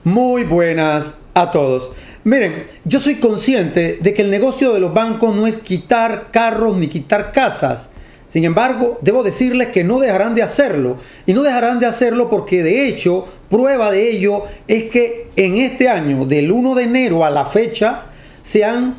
Muy buenas a todos. Miren, yo soy consciente de que el negocio de los bancos no es quitar carros ni quitar casas. Sin embargo, debo decirles que no dejarán de hacerlo. Y no dejarán de hacerlo porque de hecho, prueba de ello es que en este año, del 1 de enero a la fecha, se han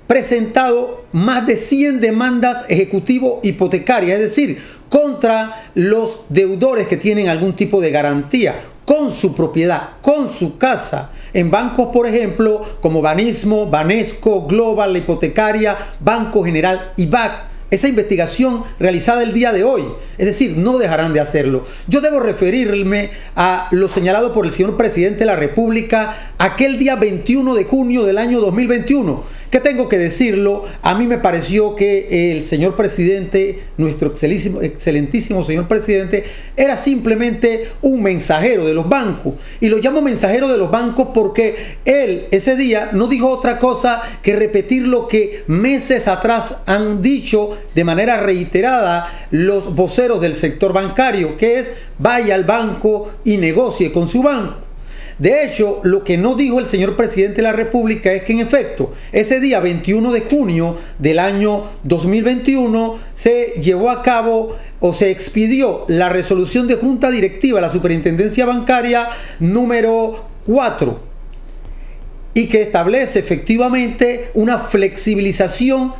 presentado más de 100 demandas ejecutivo-hipotecarias, es decir, contra los deudores que tienen algún tipo de garantía con su propiedad, con su casa, en bancos, por ejemplo, como Banismo, Banesco, Global, la Hipotecaria, Banco General y BAC. Esa investigación realizada el día de hoy, es decir, no dejarán de hacerlo. Yo debo referirme a lo señalado por el señor presidente de la República aquel día 21 de junio del año 2021. ¿Qué tengo que decirlo? A mí me pareció que el señor presidente, nuestro excelentísimo señor presidente, era simplemente un mensajero de los bancos. Y lo llamo mensajero de los bancos porque él ese día no dijo otra cosa que repetir lo que meses atrás han dicho de manera reiterada los voceros del sector bancario, que es: vaya al banco y negocie con su banco. De hecho, lo que no dijo el señor presidente de la República es que en efecto, ese día 21 de junio del año 2021 se llevó a cabo o se expidió la resolución de Junta Directiva de la Superintendencia Bancaria número 4 y que establece efectivamente una flexibilización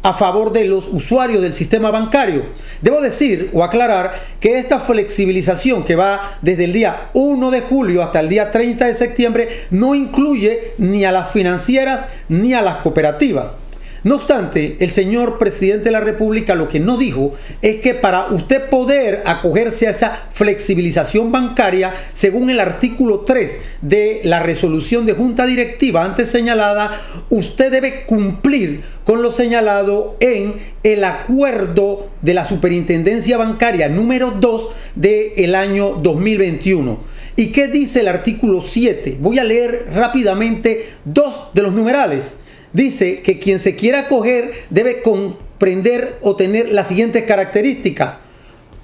a favor de los usuarios del sistema bancario. Debo decir o aclarar que esta flexibilización, que va desde el día 1 de julio hasta el día 30 de septiembre, no incluye ni a las financieras ni a las cooperativas. No obstante, el señor presidente de la República lo que no dijo es que para usted poder acogerse a esa flexibilización bancaria, según el artículo 3 de la resolución de Junta Directiva antes señalada, usted debe cumplir con lo señalado en el acuerdo de la Superintendencia Bancaria número 2 del año 2021. ¿Y qué dice el artículo 7? Voy a leer rápidamente dos de los numerales. Dice que quien se quiera acoger debe comprender o tener las siguientes características.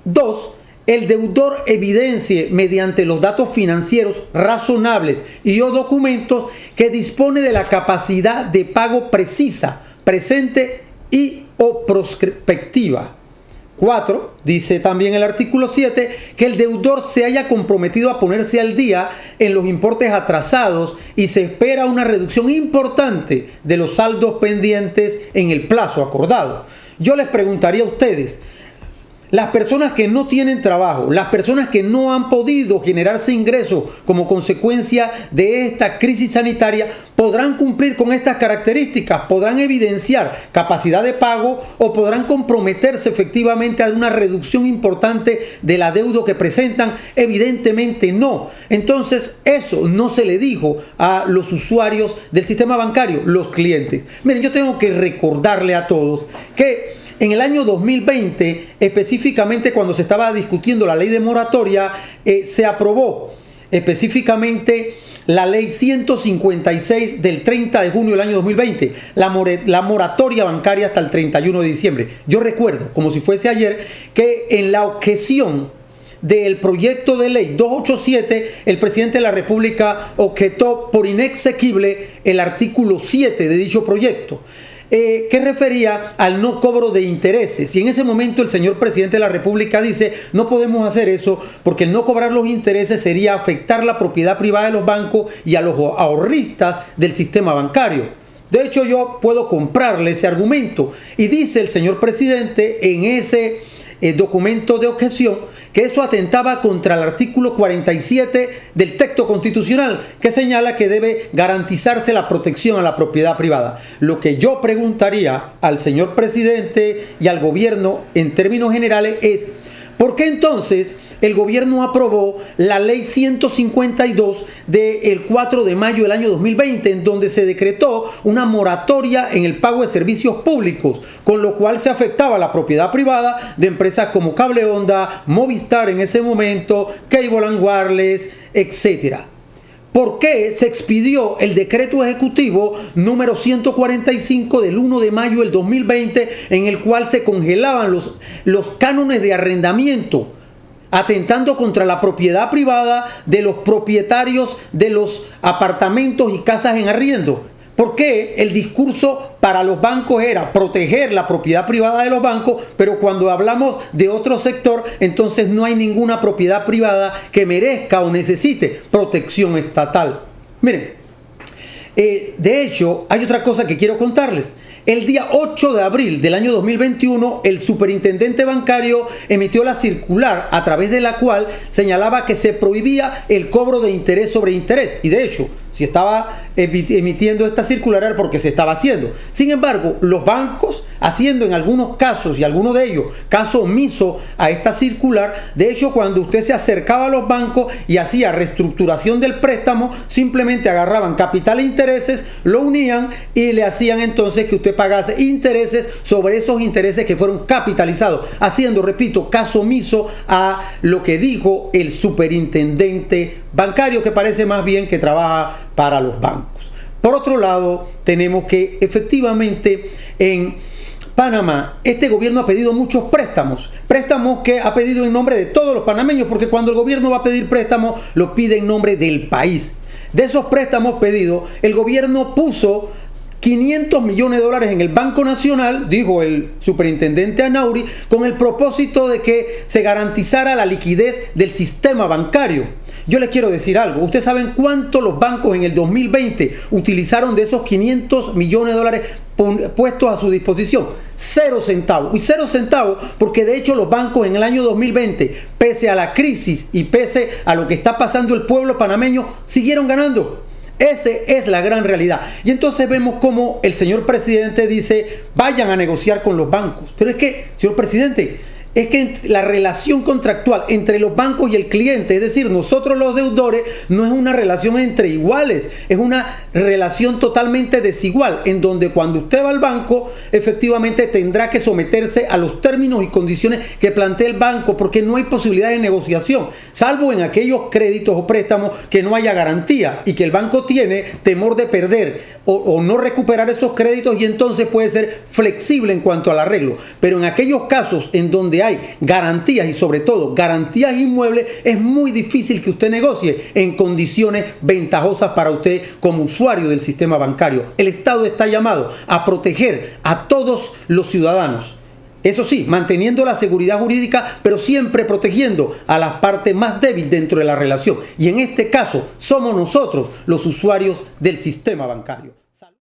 2. El deudor evidencie mediante los datos financieros razonables y o documentos que dispone de la capacidad de pago precisa, presente y o prospectiva. 4. Dice también el artículo 7 que el deudor se haya comprometido a ponerse al día en los importes atrasados y se espera una reducción importante de los saldos pendientes en el plazo acordado. Yo les preguntaría a ustedes, las personas que no tienen trabajo, las personas que no han podido generarse ingresos como consecuencia de esta crisis sanitaria, ¿podrán cumplir con estas características? ¿Podrán evidenciar capacidad de pago o podrán comprometerse efectivamente a una reducción importante del adeudo que presentan? Evidentemente no. Entonces eso no se le dijo a los usuarios del sistema bancario, los clientes. Miren, yo tengo que recordarle a todos que en el año 2020, específicamente cuando se estaba discutiendo la ley de moratoria, se aprobó específicamente la ley 156 del 30 de junio del año 2020, la moratoria bancaria hasta el 31 de diciembre. Yo recuerdo, como si fuese ayer, que en la objeción del proyecto de ley 287, el presidente de la República objetó por inexequible el artículo 7 de dicho proyecto, que refería al no cobro de intereses. Y en ese momento el señor presidente de la República dice: no podemos hacer eso porque el no cobrar los intereses sería afectar la propiedad privada de los bancos y a los ahorristas del sistema bancario. De hecho, yo puedo comprarle ese argumento. Y dice el señor presidente en ese documento de objeción que eso atentaba contra el artículo 47 del texto constitucional, que señala que debe garantizarse la protección a la propiedad privada. Lo que yo preguntaría al señor presidente y al gobierno en términos generales es: ¿por qué entonces el gobierno aprobó la ley 152 del 4 de mayo del año 2020, en donde se decretó una moratoria en el pago de servicios públicos, con lo cual se afectaba la propiedad privada de empresas como Cable Onda, Movistar en ese momento, Cable and Wireless, etcétera? ¿Por qué se expidió el decreto ejecutivo número 145 del 1 de mayo del 2020, en el cual se congelaban los cánones de arrendamiento atentando contra la propiedad privada de los propietarios de los apartamentos y casas en arriendo. ¿Por qué el discurso para los bancos era proteger la propiedad privada de los bancos, pero cuando hablamos de otro sector, entonces no hay ninguna propiedad privada que merezca o necesite protección estatal? Miren, de hecho, hay otra cosa que quiero contarles. El día 8 de abril del año 2021, el superintendente bancario emitió la circular a través de la cual señalaba que se prohibía el cobro de interés sobre interés. Y de hecho, si estaba emitiendo esta circular era porque se estaba haciendo. Sin embargo, los bancos, haciendo en algunos casos, y algunos de ellos, caso omiso a esta circular, de hecho, cuando usted se acercaba a los bancos y hacía reestructuración del préstamo, simplemente agarraban capital e intereses, lo unían y le hacían entonces que usted pagase intereses sobre esos intereses que fueron capitalizados, haciendo, repito, caso omiso a lo que dijo el superintendente bancario, que parece más bien que trabaja para los bancos. Por otro lado, tenemos que efectivamente en Panamá, este gobierno ha pedido muchos préstamos que ha pedido en nombre de todos los panameños, porque cuando el gobierno va a pedir préstamos, lo pide en nombre del país. De esos préstamos pedidos, el gobierno puso 500 millones de dólares en el Banco Nacional, dijo el superintendente Anauri, con el propósito de que se garantizara la liquidez del sistema bancario. Yo les quiero decir algo. ¿Ustedes saben cuánto los bancos en el 2020 utilizaron de esos 500 millones de dólares puestos a su disposición? 0 centavos. Y 0 centavos porque de hecho los bancos en el año 2020, pese a la crisis y pese a lo que está pasando el pueblo panameño, siguieron ganando. Esa es la gran realidad. Y entonces vemos cómo el señor presidente dice, vayan a negociar con los bancos. Pero es que, señor presidente, es que la relación contractual entre los bancos y el cliente, es decir, nosotros los deudores, no es una relación entre iguales, es una relación totalmente desigual, en donde cuando usted va al banco, efectivamente tendrá que someterse a los términos y condiciones que plantea el banco, porque no hay posibilidad de negociación, salvo en aquellos créditos o préstamos que no haya garantía y que el banco tiene temor de perder o no recuperar esos créditos, y entonces puede ser flexible en cuanto al arreglo. Pero en aquellos casos en donde hay garantías y sobre todo garantías inmuebles, es muy difícil que usted negocie en condiciones ventajosas para usted como usuario del sistema bancario. El Estado está llamado a proteger a todos los ciudadanos. Eso sí, manteniendo la seguridad jurídica, pero siempre protegiendo a la parte más débil dentro de la relación. Y en este caso, somos nosotros los usuarios del sistema bancario.